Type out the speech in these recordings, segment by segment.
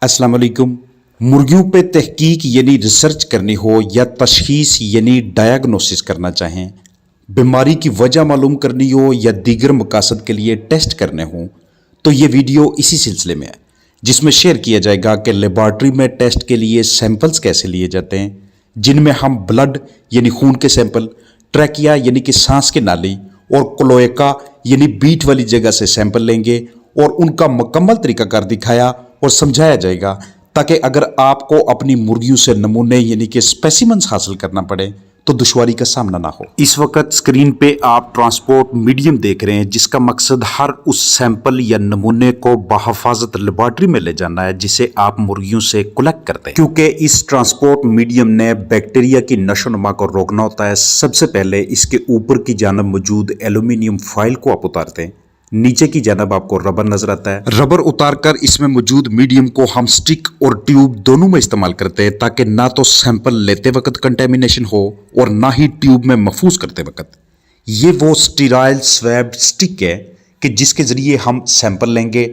अस्सलाम वालेकुम। मुर्गियों पे तहकीक यानी रिसर्च करनी हो या तशखीस यानी डायग्नोसिस करना चाहें, बीमारी की वजह मालूम करनी हो या दीगर मकासद के लिए टेस्ट करने हों, तो ये वीडियो इसी सिलसिले में है, जिसमें शेयर किया जाएगा कि लेबॉर्ट्री में टेस्ट के लिए सैंपल्स कैसे लिए जाते हैं, जिनमें हम ब्लड यानी खून के सैंपल, ट्रैकिया यानी कि सांस की नाली और क्लोएका यानी बीट वाली जगह से सैंपल लेंगे और उनका मुकम्मल तरीकाकार दिखाया और समझाया जाएगा, ताकि अगर आपको अपनी मुर्गियों से नमूने यानी कि स्पेसिमेंस हासिल करना पड़े तो दुश्वारी का सामना ना हो। इस वक्त स्क्रीन पे आप ट्रांसपोर्ट मीडियम देख रहे हैं, जिसका मकसद हर उस सैंपल या नमूने को बहफाजत लेबॉर्ट्री में ले जाना है जिसे आप मुर्गियों से कलेक्ट करते हैं। क्योंकि इस ट्रांसपोर्ट मीडियम ने बैक्टीरिया की नशोनुमा को रोकना होता है, सबसे पहले इसके ऊपर की जानब मौजूद एल्यूमिनियम फॉइल को आप उतारते हैं। नीचे की जानब आपको रबर नजर आता है। रबर उतारकर इसमें मौजूद मीडियम को हम स्टिक और ट्यूब दोनों में इस्तेमाल करते हैं, ताकि ना तो सैंपल लेते वक्त कंटेमिनेशन हो और ना ही ट्यूब में महफूज करते वक्त। ये वो स्टीराइल स्वैब स्टिक है कि जिसके जरिए हम सैंपल लेंगे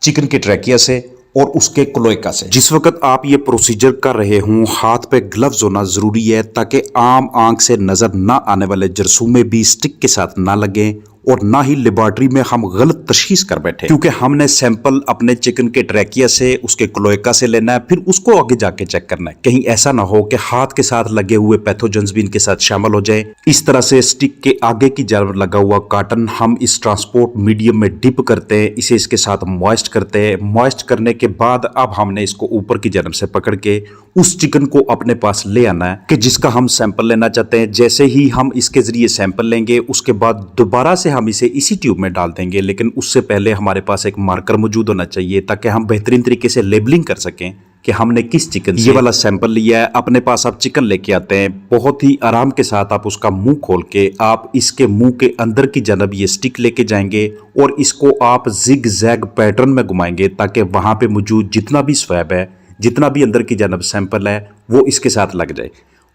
चिकन के ट्रैकिया से और उसके क्लोएका से। जिस वक्त आप ये प्रोसीजर कर रहे हों, हाथ पे ग्लव्स होना जरूरी है, ताकि आम आंख से नजर ना आने वाले जरसूमे भी स्टिक के साथ ना लगें और ना ही लेबॉर्ट्री में हम गलत तशखीस कर बैठे। क्योंकि हमने सैंपल अपने चिकन के ट्रैकिया से, उसके क्लोएका से लेना है, फिर उसको आगे जाके चेक करना है। कहीं ऐसा ना हो कि हाथ के साथ लगे हुए पैथोजेंस भी इनके साथ शामिल हो जाए। इस तरह से स्टिक के आगे की जानब लगा हुआ काटन हम इस ट्रांसपोर्ट मीडियम में डिप करते हैं, इसे इसके साथ मॉइस्ट करते हैं। मॉइस्ट करने के बाद अब हमने इसको ऊपर की जानब से पकड़ के उस चिकन को अपने पास ले आना है कि जिसका हम सैंपल लेना चाहते हैं। जैसे ही हम इसके जरिए सैंपल लेंगे, उसके बाद दोबारा से हम इसे इसी ट्यूब में डाल देंगे, लेकिन उससे पहले हमारे पास एक मार्कर मौजूद होना चाहिए, ताकि हम बेहतरीन तरीके से लेबलिंग कर सकें कि हमने किस चिकन से ये वाला सैंपल लिया है। अपने पास आप चिकन लेके आते हैं, बहुत ही आराम के साथ आप उसका मुंह खोल के आप इसके मुंह के अंदर की जानब ये स्टिक लेके जाएंगे और इसको आप जिग जैग पैटर्न में घुमाएंगे, ताकि वहां पे मौजूद जितना भी स्वैब है, जितना भी अंदर की जानब सैंपल है, वो इसके साथ लग जाए।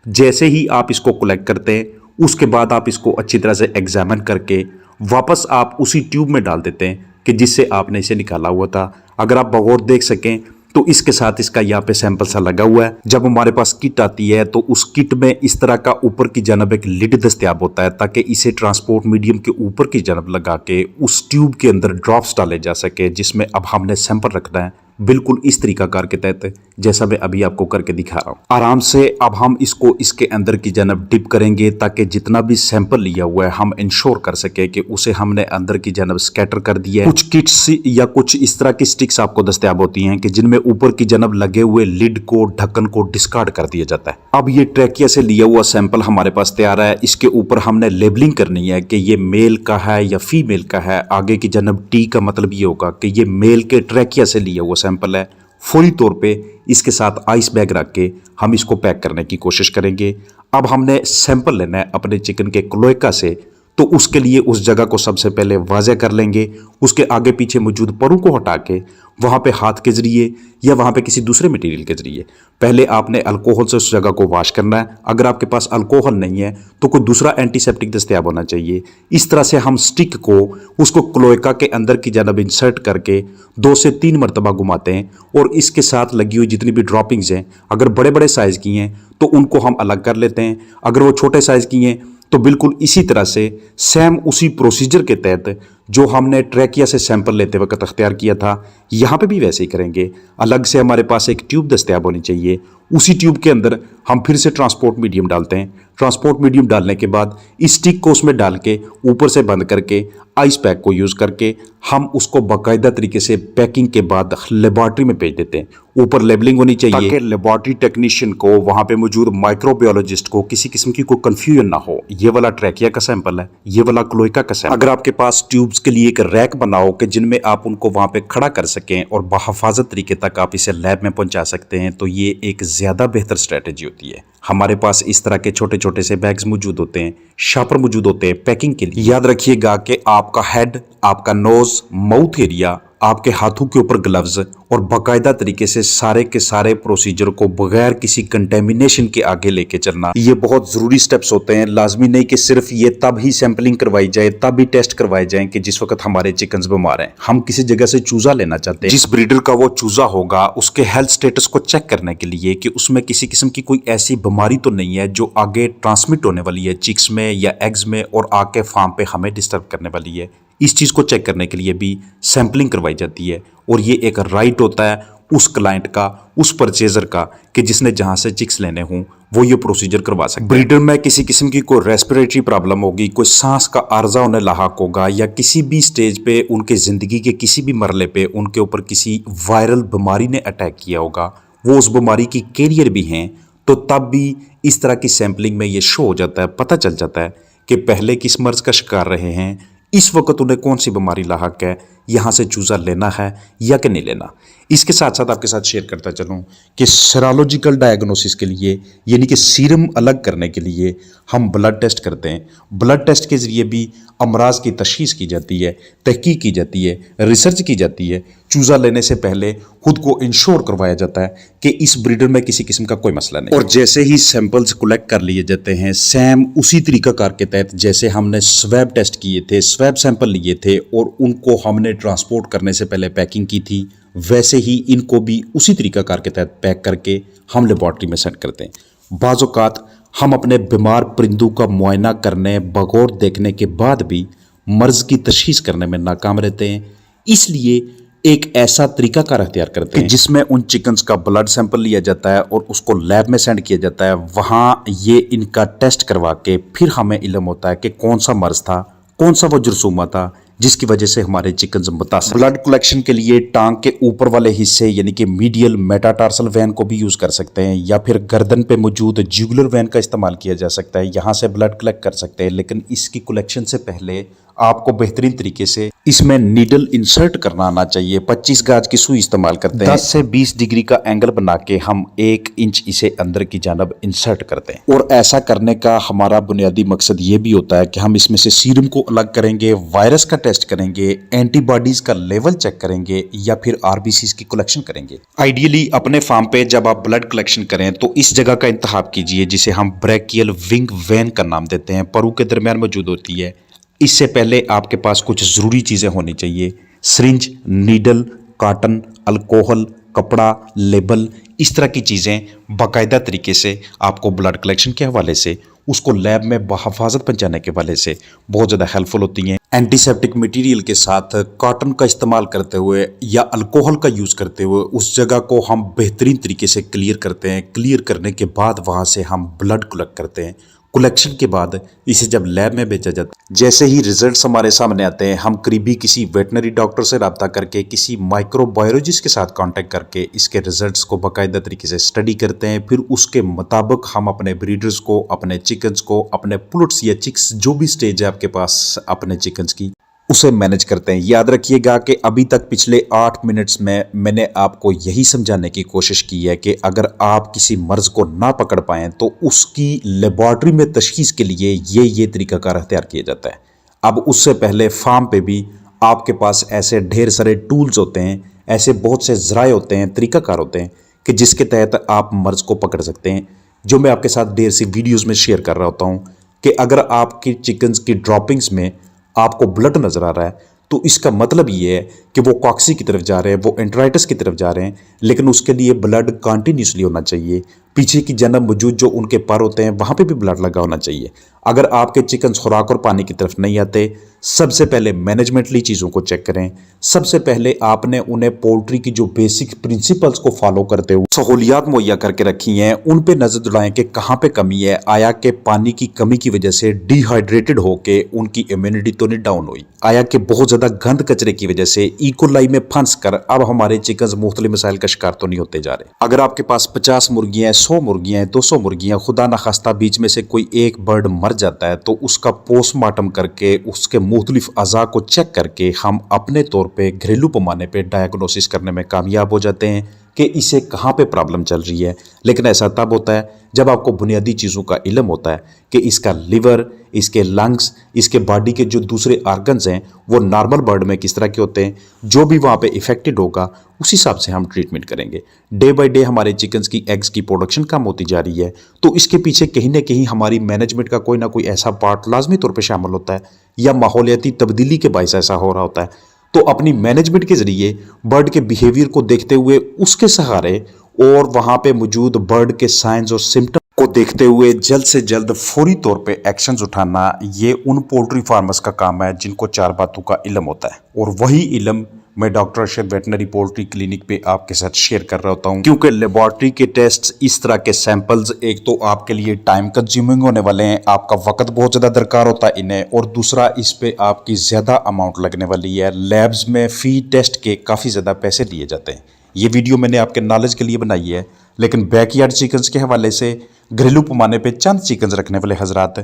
जैसे ही आप इसको कलेक्ट करते हैं, उसके बाद आप इसको अच्छी तरह से एग्जामिन करके वापस आप उसी ट्यूब में डाल देते हैं कि जिससे आपने इसे निकाला हुआ था। अगर आप बगौर देख सकें तो इसके साथ इसका यहाँ पे सैंपल सा लगा हुआ है। जब हमारे पास किट आती है तो उस किट में इस तरह का ऊपर की जानब एक लिड दस्तियाब होता है, ताकि इसे ट्रांसपोर्ट मीडियम के ऊपर की जानब लगा के उस ट्यूब के अंदर ड्रॉप्स डाले जा सके, जिसमें अब हमने सैंपल रखना है बिल्कुल इस तरीकाकार के तहत जैसा मैं अभी आपको करके दिखा रहा हूँ। आराम से अब हम इसको इसके अंदर की जानब डिप करेंगे, ताकि जितना भी सैंपल लिया हुआ है हम इंश्योर कर सके कि उसे हमने अंदर की जानब स्कैटर कर दिया है। कुछ किट्स या कुछ इस तरह की स्टिक्स आपको दस्तयाब होती हैं कि जिनमें ऊपर की जानब लगे हुए लिड को, ढक्कन को डिस्कार्ड कर दिया जाता है। अब ये ट्रैकिया से लिया हुआ सैंपल हमारे पास तैयार है। इसके ऊपर हमने लेबलिंग करनी है कि ये मेल का है या फीमेल का है। आगे की जानब टी का मतलब ये होगा कि ये मेल के ट्रैकिया से लिया हुआ सैंपल है। फौरी तौर पे इसके साथ आइस बैग रख के हम इसको पैक करने की कोशिश करेंगे। अब हमने सैंपल लेना है अपने चिकन के क्लोएका से, तो उसके लिए उस जगह को सबसे पहले वाज़े कर लेंगे। उसके आगे पीछे मौजूद परों को हटा के वहाँ पे हाथ के जरिए या वहाँ पे किसी दूसरे मटेरियल के जरिए पहले आपने अल्कोहल से उस जगह को वॉश करना है। अगर आपके पास अल्कोहल नहीं है तो कोई दूसरा एंटीसेप्टिक दस्तयाब होना चाहिए। इस तरह से हम स्टिक को उसको क्लोएका के अंदर की जानब इंसर्ट करके 2 से 3 मरतबा घुमाते हैं और इसके साथ लगी हुई जितनी भी ड्रॉपिंग्स हैं, अगर बड़े बड़े साइज़ की हैं तो उनको हम अलग कर लेते हैं। अगर वो छोटे साइज़ की हैं तो बिल्कुल इसी तरह से सेम उसी प्रोसीजर के तहत जो हमने ट्रैकिया से सैंपल लेते वक्त अख्तियार किया था, यहाँ पे भी वैसे ही करेंगे। अलग से हमारे पास एक ट्यूब दस्तयाब होनी चाहिए। उसी ट्यूब के अंदर हम फिर से ट्रांसपोर्ट मीडियम डालते हैं। ट्रांसपोर्ट मीडियम डालने के बाद इस स्टिक को उसमें डाल के ऊपर से बंद करके आइस पैक को यूज़ करके हम उसको बाकायदा तरीके से पैकिंग के बाद लेबॉर्ट्री में भेज देते हैं। ऊपर लेबलिंग होनी चाहिए ताकि लेबॉर्ट्री टेक्नीशियन को, वहाँ पे मौजूद माइक्रोबायोलॉजिस्ट को किसी किस्म की कोई कन्फ्यूजन ना हो। ये वाला ट्रैकिया का सैंपल है, ये वाला क्लोएका का सैंपल। अगर आपके पास ट्यूब्स के लिए एक रैक बनाओ कि जिनमें आप उनको वहाँ पे खड़ा कर सकें और बहफाजत तरीके तक आप इसे लैब में पहुँचा सकते हैं, तो ये एक ज़्यादा बेहतर स्ट्रैटेजी होती है। हमारे पास इस तरह के छोटे छोटे से बैग्स मौजूद होते हैं, शापर मौजूद होते हैं पैकिंग के लिए। याद रखिएगा कि आपका हेड, आपका नोज, माउथ एरिया आपके हाथों के ऊपर ग्लव्स और बाकायदा तरीके से सारे के सारे प्रोसीजर को बगैर किसी कंटेमिनेशन के आगे लेके चलना, ये बहुत ज़रूरी स्टेप्स होते हैं। लाजमी नहीं कि सिर्फ ये तब ही सैंपलिंग करवाई जाए, तब ही टेस्ट करवाए जाएं कि जिस वक्त हमारे चिकन्स बीमार हैं। हम किसी जगह से चूज़ा लेना चाहते हैं, जिस ब्रीडर का वो चूज़ा होगा उसके हेल्थ स्टेटस को चेक करने के लिए कि उसमें किसी किस्म की कोई ऐसी बीमारी तो नहीं है जो आगे ट्रांसमिट होने वाली है चिक्स में या एग्स में और आके फार्म पे हमें डिस्टर्ब करने वाली है। इस चीज़ को चेक करने के लिए भी सैंपलिंग करवाई जाती है और ये एक राइट होता है उस क्लाइंट का, उस परचेजर का, कि जिसने जहां से चिक्स लेने हों वो ये प्रोसीजर करवा सकते हैं। ब्रीडर में किसी किस्म की कोई रेस्पिरेटरी प्रॉब्लम होगी, कोई सांस का आर्जा उन्हें लाहक होगा या किसी भी स्टेज पे उनके ज़िंदगी के किसी भी मरले पे उनके ऊपर किसी वायरल बीमारी ने अटैक किया होगा, वो उस बीमारी की कैरियर भी हैं, तो तब भी इस तरह की सैंपलिंग में ये शो हो जाता है, पता चल जाता है कि पहले किस मर्ज का शिकार रहे हैं, इस वक्त उन्हें कौन सी बीमारी लाहक है, यहाँ से चूज़ा लेना है या कि नहीं लेना। इसके साथ साथ आपके साथ शेयर करता चलूँ कि सेरोलॉजिकल डायग्नोसिस के लिए, यानी कि सीरम अलग करने के लिए हम ब्लड टेस्ट करते हैं। ब्लड टेस्ट के ज़रिए भी अमराज की तशखीस की जाती है, तहकीक की जाती है, रिसर्च की जाती है। चूज़ा लेने से पहले खुद को इंश्योर करवाया जाता है कि इस ब्रीडर में किसी किस्म का कोई मसला नहीं। और जैसे ही सैंपल्स कलेक्ट कर लिए जाते हैं, सेम उसी तरीकाकार के तहत जैसे हमने स्वैब टेस्ट किए थे, स्वैब सैंपल लिए थे और उनको हमने ट्रांसपोर्ट करने से पहले पैकिंग की थी, वैसे ही इनको भी उसी तरीकाकार के तहत पैक करके हम लेबॉर्ट्री में सेंड करते हैं। बाज़ औक़ात हम अपने बीमार परिंदों का मुआयना करने, बगौर देखने के बाद भी मर्ज़ की तशख़ीस करने में नाकाम रहते हैं। इसलिए एक ऐसा तरीकाकार अख्तियार करते हैं जिसमें उन चिकन्स का ब्लड सैंपल लिया जाता है और उसको लैब में सेंड किया जाता है। वहाँ ये इनका टेस्ट करवा के फिर हमें इल्म होता है कि कौन सा मर्ज़ था, कौन सा वो जुर्सूमा था जिसकी वजह से हमारे चिकन्स मुतासिर। ब्लड कलेक्शन के लिए टांग के ऊपर वाले हिस्से यानी कि मीडियल मेटाटार्सल वैन को भी यूज़ कर सकते हैं या फिर गर्दन पे मौजूद जुगुलर वैन का इस्तेमाल किया जा सकता है। यहाँ से ब्लड कलेक्ट कर सकते हैं, लेकिन इसकी कलेक्शन से पहले आपको बेहतरीन तरीके से इसमें नीडल इंसर्ट करना आना चाहिए। 25 गाज की सुई इस्तेमाल करते हैं। 10 से 20 डिग्री का एंगल बना के हम 1 इंच इसे अंदर की जानब इंसर्ट करते हैं। और ऐसा करने का हमारा बुनियादी मकसद ये भी होता है कि हम इसमें से सीरम को अलग करेंगे, वायरस का टेस्ट करेंगे, एंटीबॉडीज का लेवल चेक करेंगे या फिर आरबीसीज की कलेक्शन करेंगे। आइडियली अपने फार्म पे जब आप ब्लड कलेक्शन करें तो इस जगह का इंतखाब कीजिए जिसे हम ब्रैकियल विंग वैन का नाम देते हैं, परू के दरमियान मौजूद होती है। इससे पहले आपके पास कुछ ज़रूरी चीज़ें होनी चाहिए: सिरिंज, नीडल, कॉटन, अल्कोहल, कपड़ा, लेबल। इस तरह की चीज़ें बाकायदा तरीके से आपको ब्लड कलेक्शन के हवाले से, उसको लैब में बहफाजत पहुँचाने के हवाले से बहुत ज़्यादा हेल्पफुल होती हैं। एंटीसेप्टिक मटेरियल के साथ कॉटन का इस्तेमाल करते हुए या अल्कोहल का यूज़ करते हुए उस जगह को हम बेहतरीन तरीके से क्लियर करते हैं। क्लियर करने के बाद वहाँ से हम ब्लड कलेक्ट करते हैं। कलेक्शन के बाद इसे जब लैब में भेजा जाता है, जैसे ही रिजल्ट्स हमारे सामने आते हैं, हम करीबी किसी वेटनरी डॉक्टर से रब्ता करके, किसी माइक्रोबायोलॉजिस्ट के साथ कांटेक्ट करके इसके रिजल्ट्स को बाकायदा तरीके से स्टडी करते हैं। फिर उसके मुताबिक हम अपने ब्रीडर्स को, अपने चिकन्स को, अपने पुलट्स या चिक्स जो भी स्टेज है आपके पास अपने चिकन्स की, उसे मैनेज करते हैं। याद रखिएगा कि अभी तक पिछले 8 मिनट्स में मैंने आपको यही समझाने की कोशिश की है कि अगर आप किसी मर्ज़ को ना पकड़ पाएँ तो उसकी लेबॉर्ट्री में तशख़ीस के लिए ये तरीकाकार अख्तियार किया जाता है। अब उससे पहले फार्म पे भी आपके पास ऐसे ढेर सारे टूल्स होते हैं, ऐसे बहुत से ज़राए होते हैं, तरीकाकार होते हैं कि जिसके तहत आप मर्ज़ को पकड़ सकते हैं, जो मैं आपके साथ ढेर सी वीडियोज़ में शेयर कर रहा होता हूँ कि अगर आपकी चिकन्स की ड्रॉपिंग्स में आपको ब्लड नज़र आ रहा है तो इसका मतलब ये है कि वो कॉक्सी की तरफ जा रहे हैं, वो एंट्राइटिस की तरफ जा रहे हैं। लेकिन उसके लिए ब्लड कंटिन्यूसली होना चाहिए। पीछे की जानब मौजूद जो उनके पर होते हैं वहाँ पे भी ब्लड लगा होना चाहिए। अगर आपके चिकन खुराक और पानी की तरफ नहीं आते, सबसे पहले मैनेजमेंटली चीज़ों को चेक करें। सबसे पहले आपने उन्हें पोल्ट्री की जो बेसिक प्रिंसिपल्स को फॉलो करते हुए सहूलियात मुहैया करके रखी हैं, उन पे नज़र दौड़ाएं कि कहाँ पे कमी है। आया कि पानी की कमी की वजह से डिहाइड्रेटेड होके उनकी इम्यूनिटी तो नहीं डाउन हुई? आया कि बहुत ज़्यादा गंद कचरे की वजह से इकोलाई में फंस कर अब हमारे चिकन्स मुख्तलिफ मसाइल का शिकार तो नहीं होते जा रहे? अगर आपके पास 50 मुर्गियाँ, 100 मुर्गियाँ, 200 मुर्गियाँ, खुदा न खास्ता बीच में से कोई एक बर्ड मर जाता है तो उसका पोस्टमार्टम करके उसके मुख्तलिफ अज़ा को चेक करके हम अपने तौर पे घरेलू पैमाने पे डायग्नोसिस करने में कामयाब हो जाते हैं कि इसे कहाँ पे प्रॉब्लम चल रही है, लेकिन ऐसा तब होता है जब आपको बुनियादी चीज़ों का इल्म होता है कि इसका लिवर, इसके लंग्स, इसके बॉडी के जो दूसरे आर्गन्स हैं वो नॉर्मल बर्ड में किस तरह के होते हैं, जो भी वहाँ पे इफेक्टेड होगा उस हिसाब से हम ट्रीटमेंट करेंगे। डे बाय डे हमारे चिकन्स की एग्स की प्रोडक्शन कम होती जा रही है, तो इसके पीछे कहीं ना कहीं हमारी मैनेजमेंट का कोई ना कोई ऐसा पार्ट लाजमी तौर पर शामिल होता है या माहौलियाती तब्दीली के बायस ऐसा हो रहा होता है। तो अपनी मैनेजमेंट के जरिए बर्ड के बिहेवियर को देखते हुए उसके सहारे और वहाँ पे मौजूद बर्ड के साइंस और सिम्टम को देखते हुए जल्द से जल्द फौरी तौर पे एक्शंस उठाना, ये उन पोल्ट्री फार्मर्स का काम है जिनको 4 बातों का इल्म होता है। और वही इल्म मैं doctor Arshad veterinary poultry clinic पे आपके साथ शेयर कर रहा होता हूँ, क्योंकि लेबॉर्ट्री के टेस्ट, इस तरह के सैंपल्स एक तो आपके लिए टाइम कंज्यूमिंग होने वाले हैं, आपका वक्त बहुत ज़्यादा दरकार होता है इन्हें, और दूसरा इस पे आपकी ज़्यादा अमाउंट लगने वाली है। लैब्स में फ़ी टेस्ट के काफ़ी ज़्यादा पैसे लिए जाते हैं। ये वीडियो मैंने आपके नॉलेज के लिए बनाई है, लेकिन बैकयार्ड चिकन्स के हवाले से घरेलू पैमाने पे चंद चिकन्स रखने वाले हजरात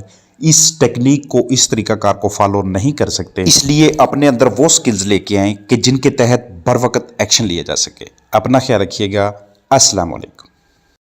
इस टेक्निक को, इस तरीकाकार को फॉलो नहीं कर सकते। इसलिए अपने अंदर वो स्किल्स लेके आएँ कि जिनके तहत बर वक्त एक्शन लिया जा सके। अपना ख्याल रखिएगा। अस्सलाम वालेकुम।